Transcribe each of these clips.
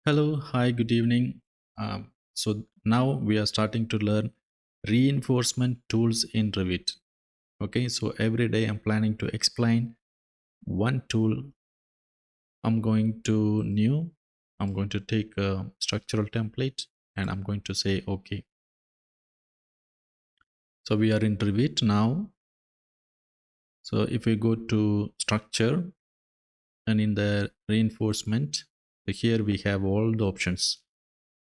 Hello, hi, good evening. So now we are starting to learn reinforcement tools in Revit. Okay, so every day I'm planning to explain one tool. I'm going to new. I'm going to take a structural template and I'm going to say okay. So we are in Revit now. So if we go to structure and in the reinforcement, here we have all the options.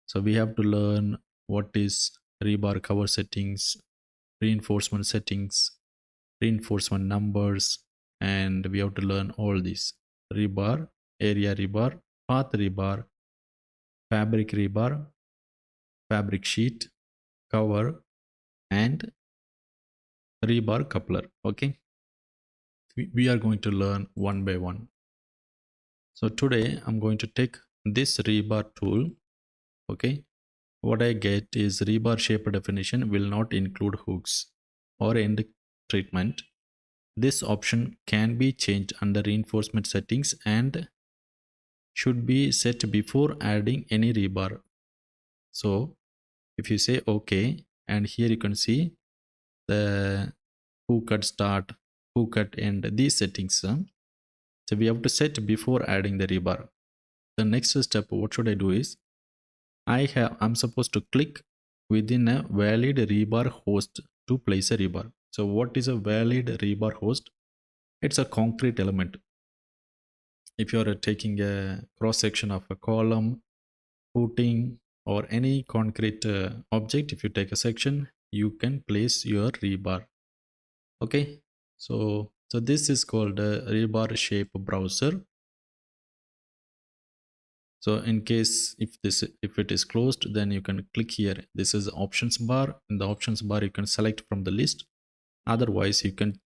So we have to learn what is rebar cover settings, reinforcement settings, reinforcement numbers, and we have to learn all these rebar, area rebar, path rebar, fabric rebar, fabric sheet, cover, and rebar coupler. Okay, we are going to learn one by one. So today I'm going to take this rebar tool. Okay, what I get is rebar shape definition will not include hooks or end treatment. This option can be changed under reinforcement settings and should be set before adding any rebar. So if you say OK, and here you can see the who cut start, who cut end, these settings. So we have to set before adding the rebar. The next step, what should I do is I'm supposed to click within a valid rebar host to place a rebar. So what is a valid rebar host? It's a concrete element. If you are taking a cross section of a column, footing, or any concrete object, if you take a section, you can place your rebar. Okay, so this is called a rebar shape browser. So in case if it is closed, then you can click here. This is options bar. In the options bar, you can select from the list. Otherwise, you can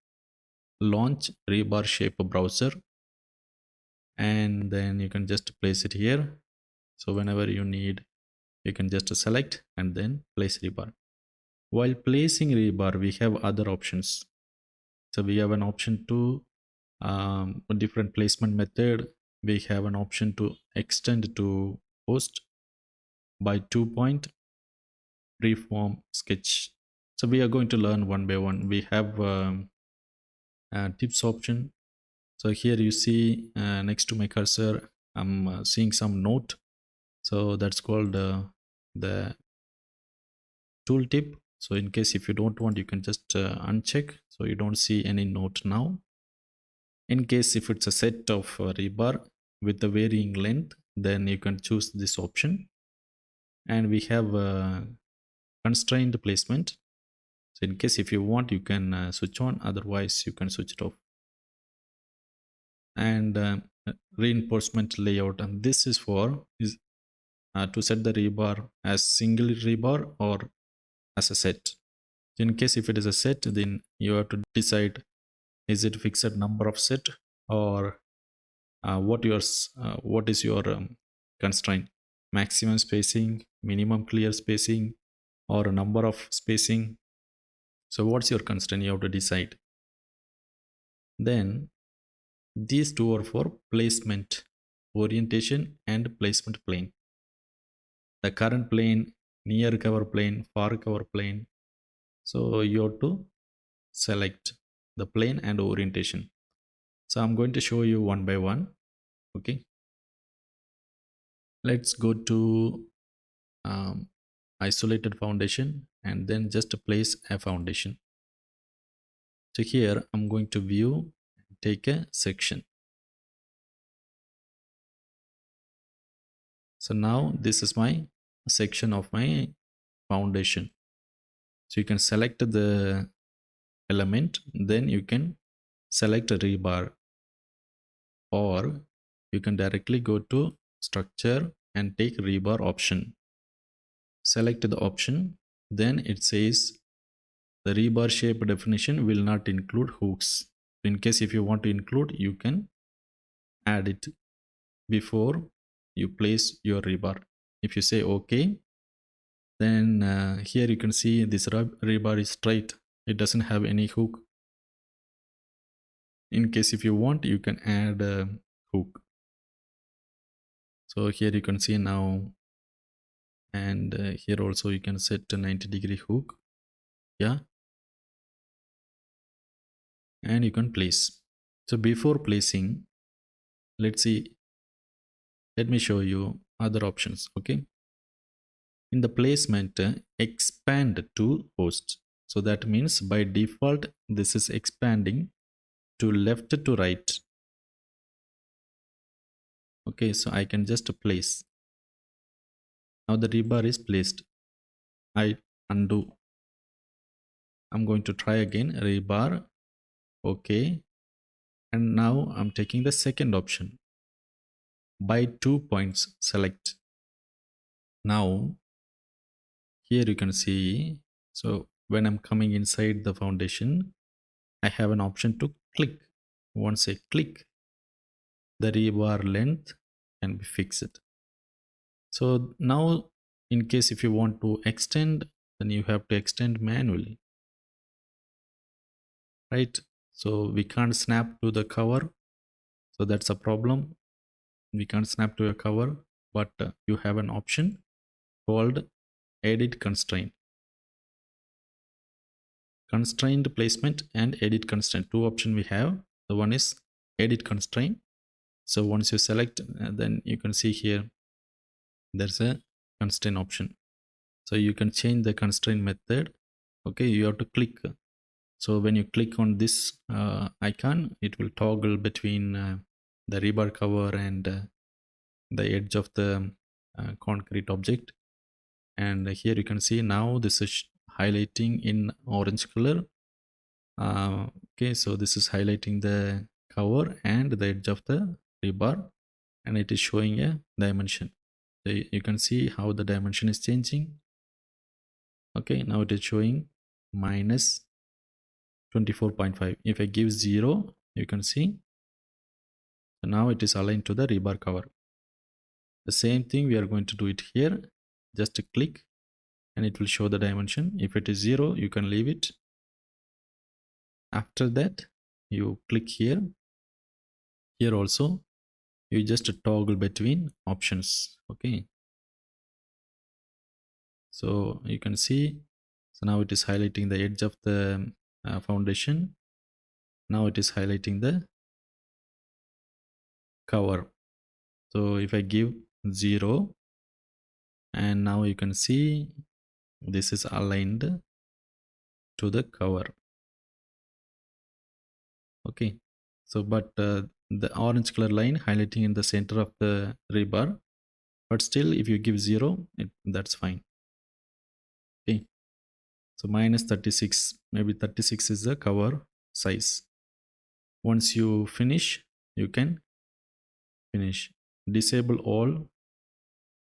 launch rebar shape browser, and then you can just place it here. So whenever you need, you can just select and then place rebar. While placing rebar, we have other options. So we have an option to a different placement method. We have an option to extend to host by 2 point reform sketch. So we are going to learn one by one. We have tips option. So here you see next to my cursor, I'm seeing some note. So that's called the tooltip. So in case if you don't want, you can just uncheck. So you don't see any note now. In case if it's a set of rebar with a varying length, then you can choose this option. And we have constrained placement. So in case if you want, you can switch on. Otherwise, you can switch it off. And reinforcement layout. And this is for is to set the rebar as single rebar or as a set. In case if it is a set, then you have to decide, is it fixed number of set, or what is your constraint, maximum spacing, minimum clear spacing, or a number of spacing. So what's your constraint? You have to decide. Then these two are for placement, orientation, and placement plane. The current plane, near cover plane, far cover plane. So you have to select the plane and orientation. So I'm going to show you one by one. Okay, let's go to isolated foundation and then just place a foundation. So here I'm going to view and take a section. So now this is my section of my foundation. So you can select the element, then you can select a rebar, or you can directly go to structure and take rebar option. Select the option, then it says the rebar shape definition will not include hooks. In case if you want to include, you can add it before you place your rebar. If you say OK, then here you can see this rebar is straight. It doesn't have any hook. In case if you want, you can add a hook. So here you can see now, and here also you can set a 90-degree hook. Yeah, and you can place. So before placing, let's see, let me show you other options. Okay, in the placement, expand to host. So that means by default this is expanding to left to right. Okay, so I can just place. Now the rebar is placed. I undo. I'm going to try again, rebar. Okay, and now I'm taking the second option, by 2 points select. Now here you can see, so when I'm coming inside the foundation, I have an option to click. Once I click, the rebar length can be fixed. So now in case if you want to extend, then you have to extend manually, right? So we can't snap to the cover, so that's a problem. We can't snap to a cover, but you have an option called edit constraint. Constrained placement and edit constraint, two options we have. The one is edit constraint. So once you select, then you can see here there's a constraint option. So you can change the constraint method. Okay, you have to click. So when you click on this icon, it will toggle between the rebar cover and the edge of the concrete object. And here you can see now this is highlighting in orange color. Okay, so this is highlighting the cover and the edge of the rebar, and it is showing a dimension. So you can see how the dimension is changing. Okay, now it is showing minus 24.5. If I give 0, you can see, so now it is aligned to the rebar cover. The same thing we are going to do it here. Just click and it will show the dimension. If it is 0, you can leave it. After that, you click here. Here also, you just toggle between options. Okay, so you can see, so now it is highlighting the edge of the foundation. Now it is highlighting the cover. So if I give 0, and now you can see this is aligned to the cover. Okay, so but the orange color line highlighting in the center of the rebar, but still if you give 0, that's fine. Okay, so minus 36, maybe 36 is the cover size. Once you finish, you can finish. Disable all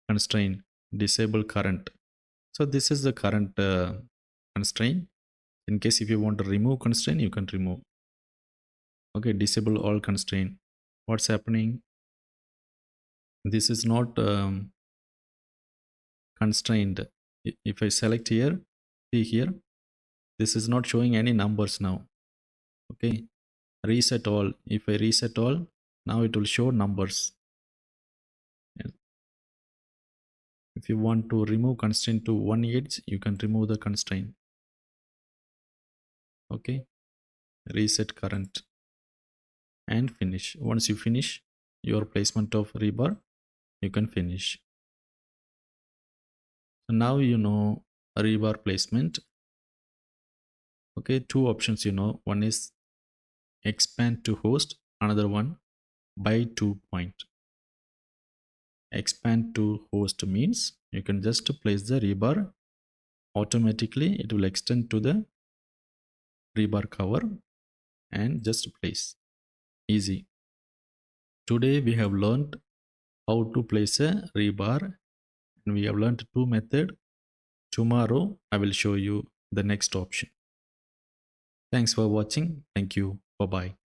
constraint, disable current. So this is the current constraint. In case if you want to remove constraint, you can remove. Okay, disable all constraint. What's happening? This is not constrained. If I select here, see here, this is not showing any numbers now. Okay, reset all. If I reset all, now it will show numbers. If you want to remove constraint to one edge, you can remove the constraint. Okay, reset current and finish. Once you finish your placement of rebar, you can finish. So now you know rebar placement. Okay, two options you know. One is expand to host, another one by 2 point. Expand to host means you can just place the rebar, automatically it will extend to the rebar cover and just place. Easy. Today we have learned how to place a rebar, and we have learned two methods. Tomorrow I will show you the next option. Thanks for watching. Thank you. Bye bye.